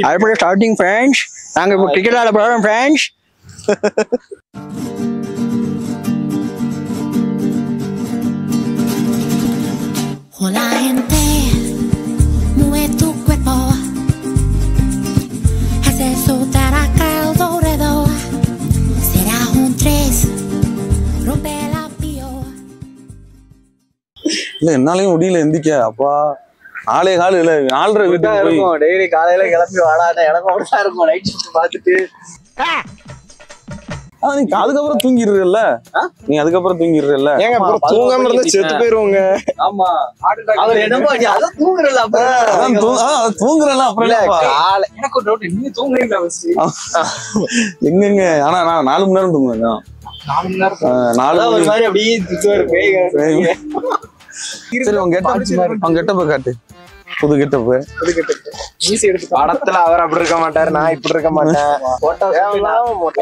அதுபோல starting friends. நாங்கள் இப்போ கிரிக்கெட் ஆட போகிறோம் friends. Hola gente, mueve tu cuerpo, hace soltar acá el alrededor, será un tres, rompe la pio. இல்ல என்னாலயும் முடியல எந்திக்க. அப்பா 4 கால் இல்ல 4:30 வீட்டுக்கு போய் டெய்லி காலையில கிளம்பி வாடாட்ட இளங்கோட இருக்கும் நைட் ஷிஃப்ட் பார்த்துட்டு. நீ அதுக்கப்புறம் தூங்கிடுறல. நீ அதுக்கப்புறம் தூங்கிடுறல. ஏங்க அப்புறம் தூங்காம இருந்தா செத்து போயிருவோங்க. ஆமா அவர் என்னமோ அதான் தூங்குறல. அப்புறம் தூங்குறல. அப்புறம் எனக்கு ஒரு டவுட், நீங்க தூங்குறீங்களா எங்கங்க? ஆனா நான் 4 மணி நேரம் தூங்குவேன். 4 மணி நேரம் 4 ஒரு மாதிரி அப்படியே திட்டுவாரு பேய்ங்க. சரி அவங்க கெட்டப்ப காட்டு. புது கெட்டப்பு படத்துல அவர் அப்படி இருக்க மாட்டாரு, நான் இப்படி இருக்க மாட்டேன்.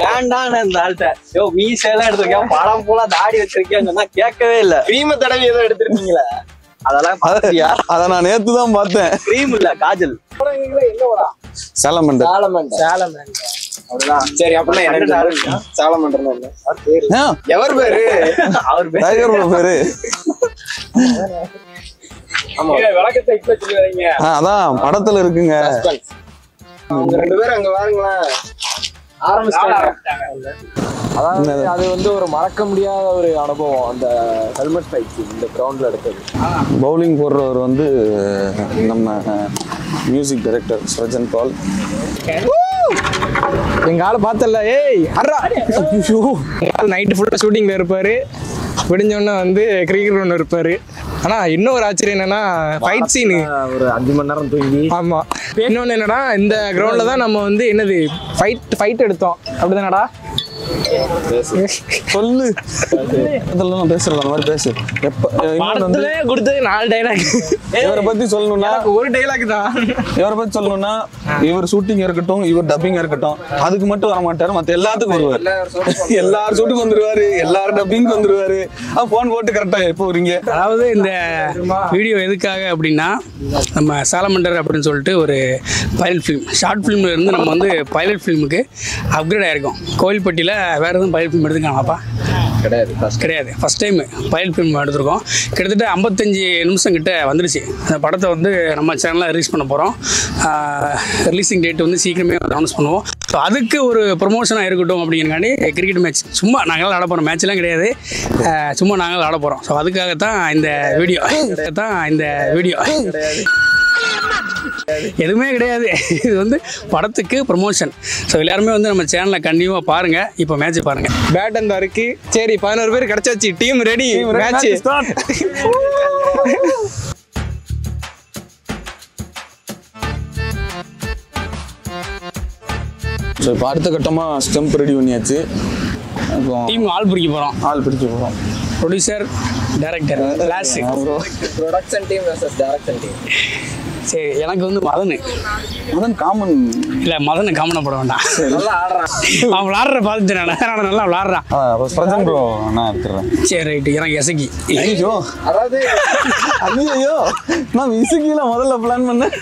வேண்டாம் இந்த ஆள்கிட்ட யோ மீச எல்லாம் எடுத்திருக்கேன், படம் போல தாடி வச்சிருக்கேன் கேட்கவே இல்ல. கிரீம தடவி ஏதோ எடுத்திருக்கீங்களா? அதெல்லாம் பாத்தியா? அத நான் நேத்து தான் பார்த்தேன். கிரீம் இல்ல காஜல். சாலமண்டர். அவ்வளவுதான். சரி அப்படின்னா எனக்கு சாலமண்டர்ல இல்ல எவர் பேரு? அவர் டைகர் பேரு. விளக்கத்தை இப்ப சொல்லுவீங்க. அதான் படத்துல இருக்குங்க. அவங்க 2 பேரும் அங்க வாருங்களேன். அதாவது அது வந்து ஒரு மறக்க முடியாத ஒரு அனுபவம். அந்த ஹெல்மெட் ஃபைட் இந்த கிரவுண்ட்ல எடுத்தது. பவுலிங் போடுறவர் வந்து நம்ம மியூசிக் டைரக்டர் சர்ஜன் பால். எங்க ஆளை பார்த்தல. ஏய் அர்ரா நைட்டு ஃபுல்லா ஷூட்டிங்ல இருப்பாரு, விடிஞ்சோடனே வந்து கிரிக்கெட் கிரவுண்ட் இருப்பாரு. ஆனா இன்னொரு ஆச்சரியம் என்னன்னா ஃபைட் சீனு ஒரு 5 மணி நேரம் தூங்கி. ஆமா இன்னொன்னு என்னன்னா இந்த கிரவுண்ட்ல தான் நம்ம வந்து என்னது ஃபைட் எடுத்தோம். அப்படிதானடா? சொல்லு. அதெல்லாம் பேசலாம். அந்த மாதிரி பேசு. படத்துல கொடுத்தது 4 டைலாக். இவரை பத்தி சொல்லணும்னா ஒரு டைலாக் தான். இவரை பத்தி சொல்லணும்னா இவர் ஷூட்டிங் இருக்கட்டும், இவர் டப்பிங் இருக்கட்டும், அதுக்கு மட்டும் வர மாட்டாரு. மத்த எல்லாத்துக்கும் வருவார். எல்லாரும் ஷூட்டுக்கு வந்துருவாரு, எல்லாரும் டப்பிங் வந்துருவாரு. போன் போட்டு கரெக்டா எப்போ வரீங்க. அதாவது இந்த வீடியோ எதுக்காக அப்படின்னா, நம்ம சாலமண்டர் அப்படின்னு சொல்லிட்டு ஒரு பைலட் ஃபிலிம், ஷார்ட் ஃபிலிம்ல இருந்து நம்ம வந்து பைலட் ஃபிலிமுக்கு அப்கிரேட் ஆயிருக்கோம். கோவில்பட்டியில் வேற எதுவும் பைலட் ஃபிலிம் எடுத்துக்காங்கப்பா? கிடையாது. ஃபர்ஸ்ட் டைம் பைலட் ஃபிலிம் எடுத்திருக்கோம். கிட்டத்தட்ட 55 நிமிஷம் கிட்ட வந்துருச்சு. அந்த படத்தை வந்து நம்ம சேனலில் ரிலீஸ் பண்ண போகிறோம். ரிலீஸிங் டேட் வந்து சீக்கிரமே அனௌன்ஸ் பண்ணுவோம். ஸோ அதுக்கு ஒரு ப்ரொமோஷனாக இருக்கட்டும் அப்படிங்கிறக்காண்டி கிரிக்கெட் மேட்ச் சும்மா நாங்கள் ஆட போகிறோம். மேட்ச்லாம் கிடையாது, சும்மா நாங்கள் ஆட போகிறோம். ஸோ அதுக்காகத்தான் இந்த வீடியோ. எதுவுமே கிடையாது, இது வந்து படத்துக்கு ப்ரொமோஷன். ஸோ எல்லாருமே வந்து நம்ம சேனலை கண்டிப்பாக பாருங்க. இப்போ மேட்ச் பாருங்க. பேட் அந்த இருக்கு. சரி 11 பேர் கிடைச்சாச்சு. Team ready. மேட்ச் ஸோ இப்போ அடுத்த கட்டமா ஸ்டெம்ப் ரெடி பண்ணியாச்சு. டீம் ஆள் பிடிக்க போகிறோம். ஆள் பிடிக்க போகிறோம். Producer, director, class, production team versus direction team. சரி எனக்கு வந்து மதன் காமன் இல்லை, மதனை காமனை போட வேண்டாம். நல்லா ஆடுறான். அவன் விளாடுற பார்த்துட்டு நான் நல்லா விளாடுறான். பிரஜன் ப்ரோ நான் இருக்கிறேன். சரி ரைட்டு. எனக்கு எசக்கி. ஐயோ அதாவது ஐயோ நான் இசுக்கில முதல்ல பிளான் பண்ணேன்.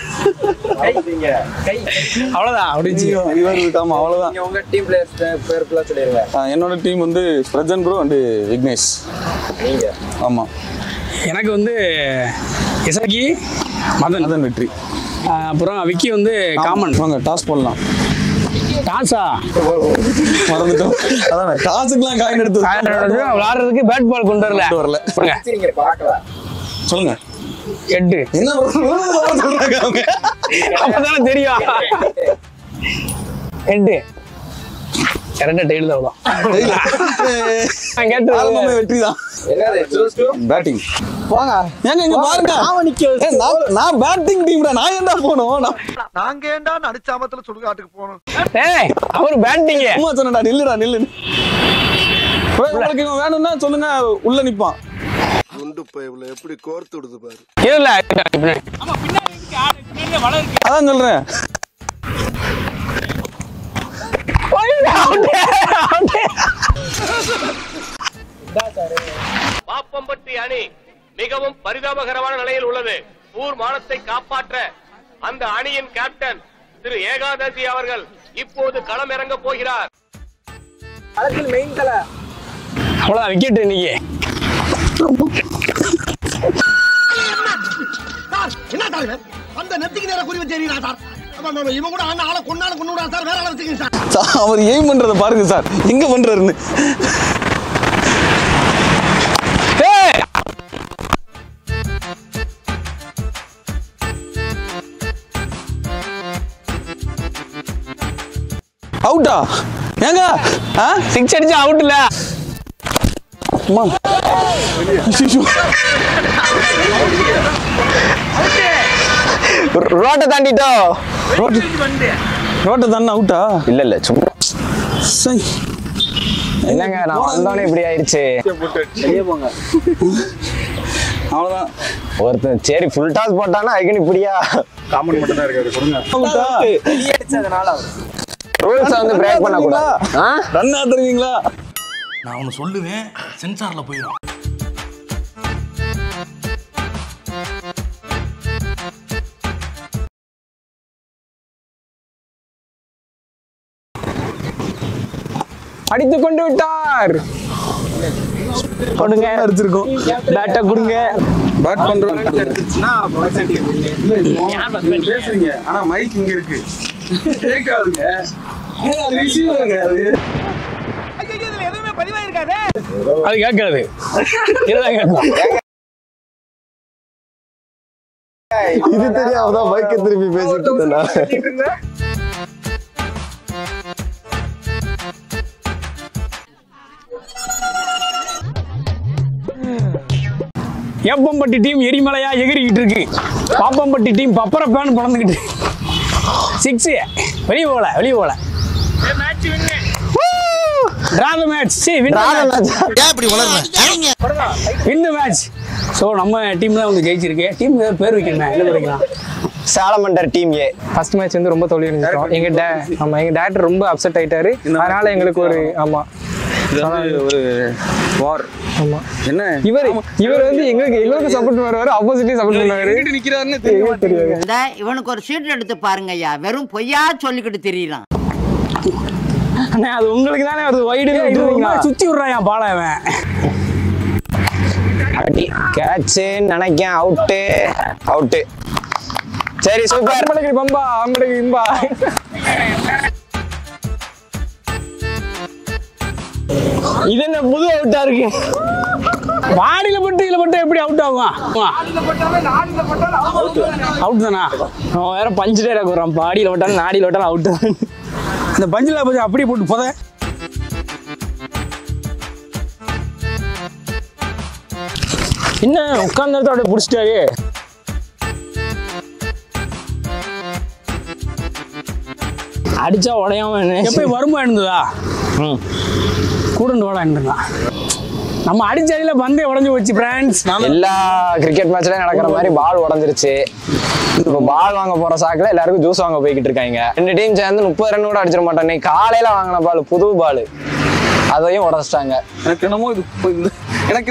அவ்வளோதான் அப்படின்னு. இவர் ஆமா அவ்வளோதான். உங்க டீம் பிளேயர்ஸ் பேர் ஃபுல்லாக சொல்லிடுங்க. என்னோட டீம் வந்து பிரஜன் ப்ரோ அண்ட் விக்னேஷ். நீங்க? ஆமா. எனக்கு வந்து எசக்கி, மதன் வெற்றி. அப்புறம் விக்கி வந்து காமன். வாங்க டாஸ் போடலாம். டாஸா மறந்துட்டோம். அதான் டாஸுக்குலாம் காயின் எடுத்து விளாடுறதுக்கு பேட் பால் கொண்டு வரல. சொல்லுங்க. எட்டு என்ன சொல்றாங்க அவங்க? அப்பதானே தெரியும். எட்டு கரெக்டா டெய்லி தான். வெற்றிதான். பேட்டிங் வாங்க. ஏங்க இங்க பாருங்க. நான் பேட்டிங் டீம்டா. நான் ஏன்டா போணும்? நாங்க ஏன்டா நடிச்சாமத்துல சுடுகாட்டுக்கு போனோம்? ஏய் அவர் பேட்டிங். சும்மா சொன்னடா. நில்லு. உங்களுக்கு இவன் வேணும்னா சொல்லுங்க, உள்ள நிப்பான். குண்டு பைப்ல எப்படி கோர்த்து விடுது பாரு. இல்ல அதான் சொல்றேன். பாப்பம்பட்டி அணி மிகவும் பரிதாபகரமான நிலையில் உள்ளது. ஊர் மானத்தை காப்பாற்ற அந்த அணியின் கேப்டன் திரு ஏகாதசி அவர்கள் இப்போது களம் இறங்க போகிறார். மெயின் தலை அவ்வளோதான் விக்கெட் இன்னைக்கு. அந்த நெத்திக்கு நேர குறி வச்சு சார். இவன் கூட ஆளை கொண்டாட சார். வேற ஆளை வச்சுக்கீங்க சார். அவர் எய்ம் பண்றத பாருங்க சார், எங்க பண்றாருன்னு. அவுட்டா? ஏங்க சிக்ஸ் அடிச்சா அவுட் இல்ல. ரோட்டை தாண்டிட்டோம். ரோட்டை தானே அவுட்டா? இல்ல சும்மா என்னங்க நான் வந்தோடனே இப்படி ஆயிடுச்சு. அவ்வளவுதான். ஒருத்தன் சரி ஃபுல் டாஸ் போட்டானா ஐகன் இப்படியா? காமெடி மட்டும் தான் இருக்காரு. சொல்லுங்க. அவுட்டா? ரூல்ஸ் வந்து பிரேக் பண்ண கூடாது. ரன் ஆத்துறீங்களா? நான் ஒன்னு சொல்லுவேன், சென்சார்ல போயிடும். அடித்து கொண்டு விட்டார். கொடுங்க, அடிச்சிருக்கோம். பேட்டை கொடுங்க. பேட் பண்றோம். பேசுறீங்க ஆனா மைக் இங்க இருக்கு. கேட்காதுங்க. அது கேட்காது. இது தெரியாமதான் மைக்க திருப்பி பேசிட்டு இருந்தேன். ஏப்பம்பட்டி டீம் எரிமலையா எகிரிக்கிட்டு இருக்கு. பாப்பம்பட்டி டீம் பப்பர பேன் பறந்துக்கிட்டு. சிக்ஸ் வெளியே போகல. Draw the match. Win the match. So நம்ம டீம் தான் வந்து ஜெயிச்சிருக்கு. டீம் பேர் வைக்கணும், என்ன வைக்கலாம்? Salamander team A. First match வந்து ரொம்ப தோல்வி இருந்துட்டோம். எங்க டேரக்டர் ரொம்ப அப்செட் ஆயிட்டாரு. அதனால எங்களுக்கு ஒரு ஒரு வார். ஆமா என்ன இவர் வந்து எங்களுக்கு சப்போர்ட் பண்ணுவாரு, ஆப்போசிட்லயும் சப்போர்ட் பண்ணுவாரு. நிக்கிறாருன்னு தெரியாது. இவனுக்கு ஒரு சீட் எடுத்து பாருங்க ஐயா, வெறும் பொய்யா சொல்லிக்கிட்டு தெரியலாம். அண்ணா அது உங்களுக்கு தானே வருது. வைடு சுத்தி விடுறான் பால. அவன் கேட்ச் நினைக்கேன். அவுட்டு. சரி சூப்பர். பம்பா அவங்களுக்கு இம்பா. இது என்ன புது அவுட்டா இருக்கு? வாடியில போட்டு எப்படி அவுட் ஆகும்? அவுட் தானா? அவன் வேற பஞ்சுட்டே இருக்கிறான். பாடியில போட்டாலும் நாடியில போட்டாலும் அவுட் தான். இந்த பஞ்சில் கொஞ்சம் அப்படியே போட்டு போத. என்ன உட்கார்ந்து அப்படியே பிடிச்சிட்டாரு. அடிச்சா உடையாம எப்ப வருமா இருந்ததா? கூட இருந்தா நம்ம அடிச்சடியில பந்தே உடஞ்சு போச்சு ஃப்ரெண்ட்ஸ். எல்லா கிரிக்கெட் மேட்ச்லயும் நடக்கிற மாதிரி பால் உடஞ்சிருச்சு. இப்போ பால் வாங்க போற சாக்குல எல்லாருக்கும் ஜூஸ் வாங்க போய்கிட்டு இருக்காங்க. 2 டீம் சேர்ந்து 30 ரன் கூட அடிச்சிட மாட்டாங்க. காலையில வாங்கின பால், புது பால், அதையும் உடச்சிட்டாங்க. எனக்கு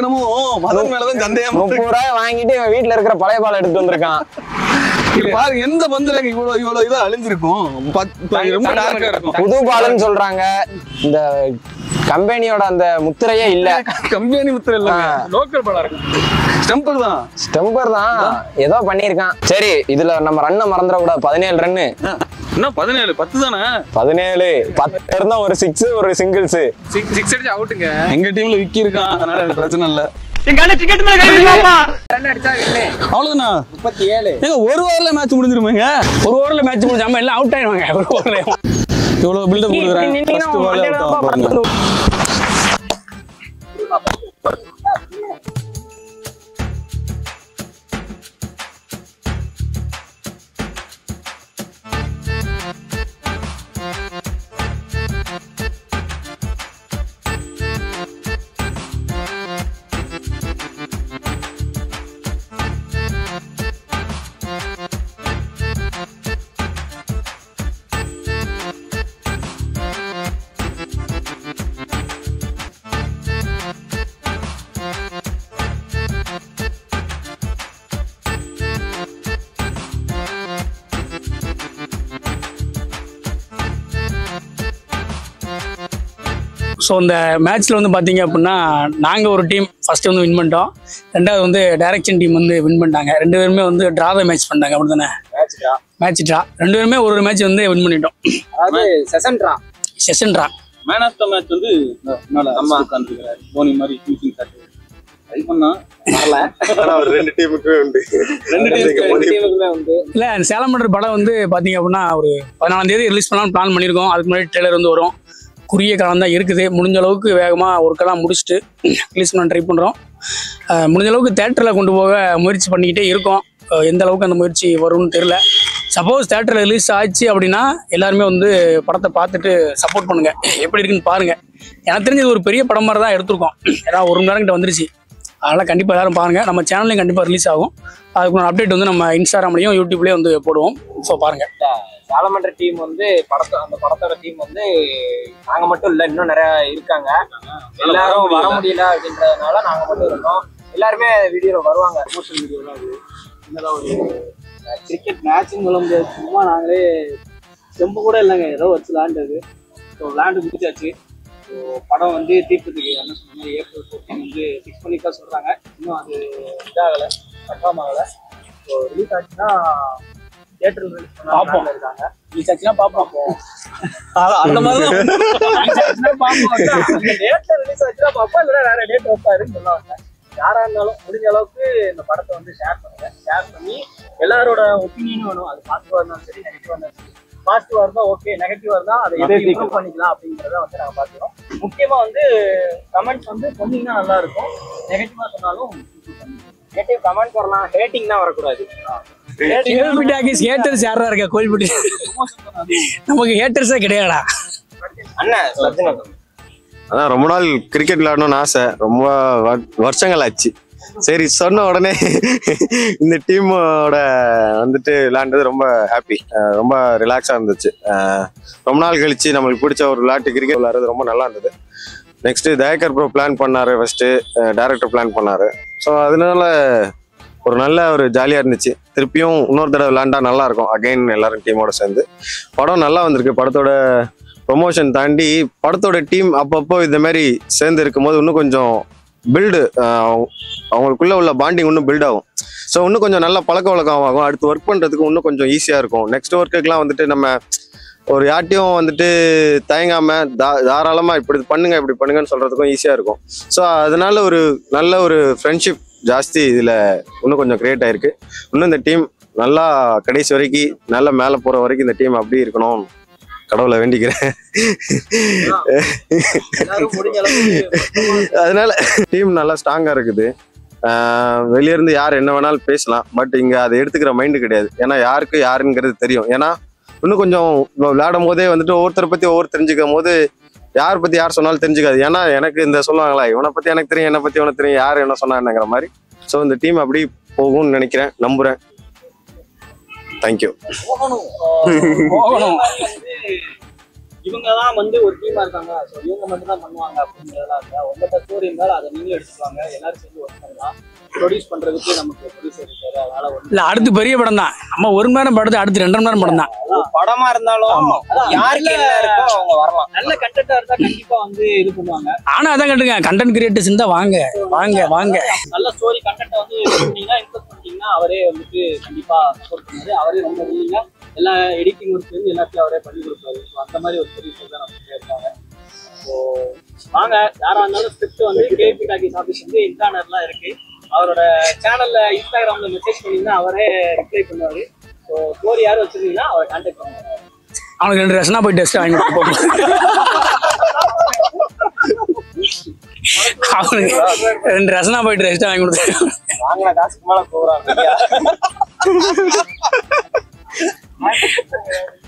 என்னமோ மதன் மேலதான் சந்தேகம். 30 ரூபாய் வாங்கிட்டு இவன் வீட்டுல இருக்கிற பழைய பால் எடுத்து வந்திருக்கான். பாருங்க எந்த பந்துல இவ்வளவு இதா அழிஞ்சிருக்கும். புது பால்னு சொல்றாங்க. இந்த கம்பெனியோட அந்த முத்திரையே இல்ல. கம்பெனி முத்திரை இல்ல, லோக்கல் பாலா இருக்கு. ஸ்டெம்பர் தான் ஏதோ பண்ணிருக்கான். சரி இதுல நம்ம ரன்னை மறந்துட கூடாது. 17 ரன்னு. என்ன 17? 10 தானே? 17. 10 இருந்தா ஒரு 6 ஒரு சிங்கிள்ஸ். 6 அடிச்சு அவுட்டுங்க. எங்க டீம்ல விக்கி இருக்கான், அதனால எனக்கு பிரச்சனை இல்ல. அவ்வளவுதானா? 37. ஏங்க ஒரு ஓவர்ல மேட்ச் முடிஞ்சிருமாங்க? ஒரு ஓவர்ல மேட்ச் முடிஞ்சாம எல்லாம் அவுட் ஆயிடுவாங்க. ஒரு ஓவர்ல இவ்வளவு பில்டப் கொடுக்குறேன். ஃபர்ஸ்ட் பால் அவுட் ஆகும். ஸோ இந்த மேட்ச்சில் வந்து பார்த்தீங்க அப்படின்னா நாங்கள் ஒரு டீம் ஃபஸ்ட்டு வந்து வின் பண்ணிட்டோம். ரெண்டாவது வந்து டைரக்ஷன் டீம் வந்து வின் பண்ணிட்டாங்க. 2 பேருமே வந்து ட்ரா தான் மேட்ச் பண்ணிட்டாங்க. அப்படி தானே? Match draw. 2 பேருமே ஒரு மேட்ச் வந்து வின் பண்ணிட்டோம். அதாவது session draw. Man of the match வந்து அம்மா உட்காந்துருக்கிறாரு தோனி மாதிரி ஷூட்டிங் ஷாட் ட்ரை பண்ணா வரல. ஒரு 2 டீமுக்குமே உண்டு. 2 டீமுக்குமே உண்டு. இல்லை சேலம் மண்டர் படம் வந்து பார்த்தீங்க அப்படின்னா ஒரு 14ஆம் தேதி ரிலீஸ் பண்ணலாம்னு பிளான் பண்ணியிருக்கோம். அதுக்கு முன்னாடி ட்ரெய்லர் வந்து வரும். குறுகிய காலம் தான் இருக்குது. முடிஞ்ச அளவுக்கு வேகமாக ஒர்க்கெல்லாம் முடிச்சுட்டு ரிலீஸ் பண்ண ட்ரை பண்ணுறோம். முடிஞ்ச அளவுக்கு தேட்டரில் கொண்டு போக முயற்சி பண்ணிக்கிட்டே இருக்கோம். எந்த அளவுக்கு அந்த முயற்சி வரும்னு தெரியல. சப்போஸ் தேட்டரில் ரிலீஸ் ஆச்சு அப்படின்னா எல்லாருமே வந்து படத்தை பார்த்துட்டு சப்போர்ட் பண்ணுங்கள். எப்படி இருக்குன்னு பாருங்கள். எனக்கு தெரிஞ்சது ஒரு பெரிய படம் மாதிரி தான் எடுத்திருக்கோம். ஏன்னா 1 மணி நேரம் கிட்ட வந்துருச்சு. அதனால் கண்டிப்பாக எல்லாரும் பாருங்கள். நம்ம சேனல்லையும் கண்டிப்பாக ரிலீஸ் ஆகும். அதுக்கு ஒரு அப்டேட் வந்து நம்ம இன்ஸ்டாகிராம்லையும் யூடியூப்லேயும் வந்து போடுவோம். ஸோ பாருங்கள். சாலமண்டர் டீம் வந்து அந்த படத்தோட டீம் வந்து நாங்க மட்டும் இல்ல, இன்னும் நிறைய இருக்காங்க. எல்லாரும் வர முடியல அப்படின்றதுனால நாங்க மட்டும் இருக்கோம். எல்லாருமே வீடியோல வருவாங்க. சோஷியல் வீடியோல அது என்னதான் ஒரு கிரிக்கெட் மேட்ச்னு சொல்ல முடியாது. சும்மா நாங்களே செம்பு கூட இல்லைங்க, ஏதோ வச்சு விளையாண்டது. ஸோ விளையாண்டு முடிச்சாச்சு. ஸோ படம் வந்து தீர்ப்பதுக்கு என்ன சொன்னாங்க, ஏப்ரல் 14 வந்து ஃபிக்ஸ் பண்ணி தான் சொல்றாங்க. இன்னும் அது இதாகலை, கன்ஃபார்ம் ஆகலை. ஸோ ரிலீஸ் ஆச்சுன்னா தியேட்டர்ல ரிலீஸ் பண்ண இருக்காங்க. ரிலீஸ் ஆச்சுன்னா பார்ப்போம். அந்த மாதிரி டேட்ல ரிலீஸ் ஆச்சுன்னா பார்ப்போம். இல்லைன்னா வேற டேட் வைப்பாருன்னு சொல்லுவாங்க. யாரா இருந்தாலும் முடிஞ்ச அளவுக்கு இந்த படத்தை வந்து ஷேர் பண்ணுங்க. ஷேர் பண்ணி எல்லாரோட ஒப்பீனியனும் வேணும். அது பாசிட்டிவா இருந்தாலும் சரி, நெகட்டிவா இருந்தாலும் சரி. பாசிட்டிவா இருந்தா ஓகே, நெகட்டிவா இருந்தா அதை எப்படி இம்ப்ரூவ் பண்ணிக்கலாம் அப்படிங்கிறத வந்து நாங்கள் பார்க்கிறோம். முக்கியமா வந்து கமெண்ட்ஸ் வந்து சொன்னீங்கன்னா நல்லா இருக்கும். நெகட்டிவா சொன்னாலும் நெகட்டிவ் கமெண்ட் வரலாம், ஹேட்டிங் தான் வரக்கூடாது. ஹேட்டர்ஸ் யாரா இருக்கா கோயில்பட்டி? நமக்கு ஹேட்டர்ஸே கிடையாடா அண்ணன். அதான் ரொம்ப நாள் கிரிக்கெட் விளையாடணும்னு ஆசை, ரொம்ப வருஷங்கள் ஆச்சு. சரி சொன்ன உடனே இந்த டீமோட வந்துட்டு விளையாண்டது ரொம்ப ஹாப்பி, ரொம்ப ரிலாக்ஸாக இருந்துச்சு. ரொம்ப நாள் கழிச்சு நம்மளுக்கு பிடிச்ச ஒரு விளையாட்டு கிரிக்கெட் விளையாடுறது ரொம்ப நல்லா இருந்தது. நெக்ஸ்ட்டு தயாகர் ப்ரோ பிளான் பண்ணார், ஃபஸ்ட்டு டைரக்டர் பிளான் பண்ணார். ஸோ அதனால ஒரு நல்ல ஒரு ஜாலியாக இருந்துச்சு. திருப்பியும் இன்னொரு தடவை விளையாண்டா நல்லாயிருக்கும். அகைன் எல்லாரும் டீமோட சேர்ந்து படம் நல்லா வந்திருக்கு. படத்தோட ப்ரொமோஷன் தாண்டி படத்தோட டீம் அப்பப்போ இந்த மாதிரி சேர்ந்து இருக்கும்போது இன்னும் கொஞ்சம் பில்டு, அவங்களுக்குள்ள உள்ள பாண்டிங் இன்னும் பில்ட் ஆகும். ஸோ இன்னும் கொஞ்சம் நல்லா பழக்க வழக்கம் ஆகும். அடுத்து ஒர்க் பண்ணுறதுக்கு இன்னும் கொஞ்சம் ஈஸியாக இருக்கும். நெக்ஸ்ட் ஒர்க்குக்கெலாம் வந்துட்டு நம்ம ஒரு யார்ட்டையும் வந்துட்டு தயங்காமல் தாராளமாக இப்படி பண்ணுங்கன்னு சொல்கிறதுக்கும் ஈஸியாக இருக்கும். ஸோ அதனால ஒரு நல்ல ஒரு ஃப்ரெண்ட்ஷிப் ஜாஸ்தி இதில் இன்னும் கொஞ்சம் க்ரியேட் ஆகிருக்கு. இன்னும் இந்த டீம் நல்லா கடைசி வரைக்கும் நல்லா மேலே போகிற வரைக்கும் இந்த டீம் அப்படி இருக்கணும் கடவுளை வேண்டிக்கிறேன். அதனால டீம் நல்லா ஸ்ட்ராங்காக இருக்குது. வெளியிருந்து யார் என்ன வேணாலும் பேசலாம், பட் இங்கே அதை எடுத்துக்கிற மைண்டு கிடையாது. ஏன்னா யாருக்கு யாருங்கிறது தெரியும். ஏன்னா இன்னும் கொஞ்சம் விளையாடும் போதே வந்துட்டு ஒவ்வொருத்தரை பற்றி தெரிஞ்சுக்கும் போது யார் பற்றி யார் சொன்னாலும் தெரிஞ்சுக்காது. ஏன்னா எனக்கு இந்த சொல்லுவாங்களா, இவனை பற்றி எனக்கு தெரியும், என்னை பற்றி உனக்கு தெரியும், யார் என்ன சொன்னாங்கிற மாதிரி. ஸோ இந்த டீம் அப்படி போகும்னு நினைக்கிறேன், நம்புகிறேன். தேங்க்யூ. இவங்கதான் வந்து ஒரு டீமா இருக்காங்க, ஸோ இவங்க மட்டும் தான் பண்ணுவாங்க அப்படிங்கிறதெல்லாம் இல்லை. உங்கள்கிட்ட ஸ்டோரி இருந்தாலும் அதை நீங்களும் எடுத்துக்குவாங்க. எல்லாரும் சேர்ந்து ஒர்க் பண்ணலாம். ப்ரொடியூஸ் பண்றதுக்கு நமக்கு ப்ரொடியூசர் இருக்காரு. அதனால இல்ல அடுத்து பெரிய படம் தான். நம்ம 1 மணி நேரம் படத்தை அடுத்து 2.5 மணி நேரம் படம் தான். படமா இருந்தாலும் யாருக்கு என்ன இருக்கோ அவங்க வரலாம். நல்ல கண்டென்ட்டா இருந்தா கண்டிப்பா வந்து இது பண்ணுவாங்க. ஆனா அதான் கட்டுங்க, கண்டென்ட் கிரியேட்டர்ஸ் இருந்தா வாங்க வாங்க வாங்க. நல்ல ஸ்டோரி கண்டென்ட்டை வந்து பண்ணீங்கன்னா இன்வெஸ்ட் பண்ணிட்டீங்கன்னா அவரே வந்துட்டு கண்டிப்பா சப்போர்ட் பண்ணுவாரு. அவரே ரொம்ப இல்லைங்க எல்லா எடிட்டிங் ஒர்க் வந்து எல்லாத்தையும் அவரே பண்ணி கொடுப்பாரு. ஸோ அந்த மாதிரி ஒரு ப்ரொடியூசர் தான் நம்ம இருக்காங்க. ஸோ வாங்க, யாரா இருந்தாலும் ஸ்கிரிப்ட் வந்து கேபி டாக்கிஸ் ஆஃபீஸ் வந்து இன்டர்னெட்லாம் இருக்கு. அவரோட சேனல்ல இன்ஸ்டாகிராம்ல மெசேஜ் பண்ணீங்கன்னா அவரே ரிப்ளை பண்ணுவாரு. ஸோ ஸ்டோரி யாரும் வச்சிருந்தீங்கன்னா அவரை கான்டாக்ட் பண்ணுவாங்க. அவனுக்கு 2 ரசனா போய் டெஸ்ட் வாங்கி கொடுப்போம். அவனுக்கு 2 ரசனா போயிட்டு டெஸ்ட் வாங்கி கொடுத்து வாங்கின காசுக்கு மேல போறாங்க.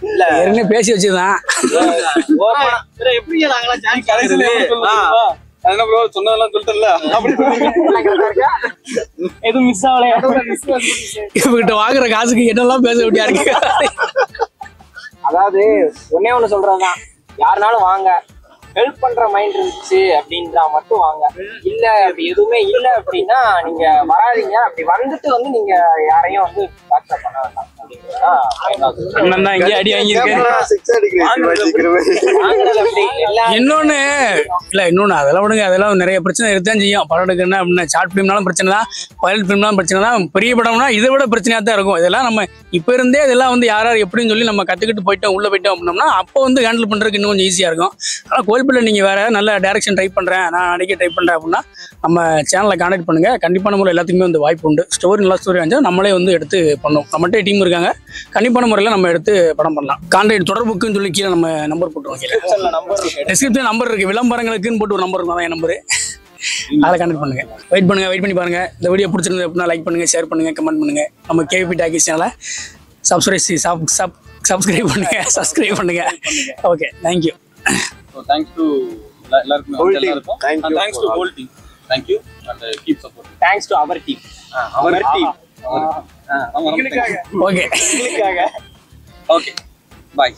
இல்ல ஏற்கனவே பேசி வச்சுதான் எப்படி நாங்களாம் ஜாயின் சொன்னதெல்லாம் சொல்லிட்டல எதுவும் மிஸ் ஆகலையா? இவங்கிட்ட வாங்குற காசுக்கு என்னெல்லாம் பேச வேண்டியா இருக்கு. அதாவது ஒன்னே ஒண்ணு சொல்றதுதான், யாருனாலும் வாங்க, ஹெல்ப் பண்ற மைண்ட் இருந்துச்சு அப்படின்றா மட்டும் வாங்க. இல்ல அப்படி எதுவுமே இல்ல அப்படின்னா நீங்க வராதீங்க. அப்படி வந்துட்டு வந்து நீங்க யாரையும் வந்து வாட்ஸ்அப் பண்ண வேண்டாம். அண்ணன் தான் இங்கே அடி வாங்கியிருக்கேன். இன்னொன்னு அதெல்லாம் விடுங்க, அதெல்லாம் நிறைய பிரச்சனை இருக்கத்தான் செய்யும். படம் எடுக்கணும் அப்படின்னா ஷார்ட் ஃபிலிம்னாலும் பிரச்சனை தான், பைலட் ஃபிலிம்னாலும் பிரச்சனை தான், பெரிய படம்னா இதை விட பிரச்சனையாக தான் இருக்கும். இதெல்லாம் நம்ம இப்போ இருந்தே இதெல்லாம் வந்து யார் எப்படின்னு சொல்லி நம்ம கற்றுக்கிட்டு போயிட்டோம், உள்ளே போயிட்டோம் அப்படின்னோம்னா அப்போ வந்து ஹேண்டில் பண்ணுறதுக்கு இன்னும் கொஞ்சம் ஈஸியாக இருக்கும். ஆனால் கோயில்பட்டியில் நீங்கள் வேறு நல்ல டேரக்ஷன் ட்ரை பண்ணுறேன், நான் நடிக்க ட்ரை பண்ணுறேன் அப்படின்னா நம்ம சேனலை கான்டாக்ட் பண்ணுங்கள். கண்டிப்பான முறையில் எல்லாத்துக்குமே வந்து வாய்ப்பு உண்டு. ஸ்டோரி நல்ல ஸ்டோரி இருந்தால் நம்மளே வந்து எடுத்து பண்ணோம். நம்மகிட்ட டீம் இருக்காங்க, கண்டிப்பான முறையில் நம்ம எடுத்து படம் பண்ணலாம். கான்டாக்ட் தொடர்புக்குன்னு சொல்லி கீழே நம்ம நம்பர் போட்டுருவோம். டிஸ்கிரிப்ஷன் நம்பர் இருக்குது, விளம்பரங்களுக்குன்னு போட்டு ஒரு நம்பர் இருக்கும், அதான் என் நம்பரு. அதை கான்டாக்ட் பண்ணுங்க. வெயிட் பண்ணி பாருங்க. இந்த வீடியோ பிடிச்சிருந்தது அப்படின்னா லைக் பண்ணுங்க, ஷேர் பண்ணுங்க, கமெண்ட் பண்ணுங்க. நம்ம கேவி டாக்கிஸ் சேனலை சப்ஸ்கிரைப் பண்ணுங்க. Okay, thank you. தேங்க்ஸ் டு எல்லாருக்கும். Thanks to whole team. Thank you and keep support. Thanks to our team. Okay. Okay, bye.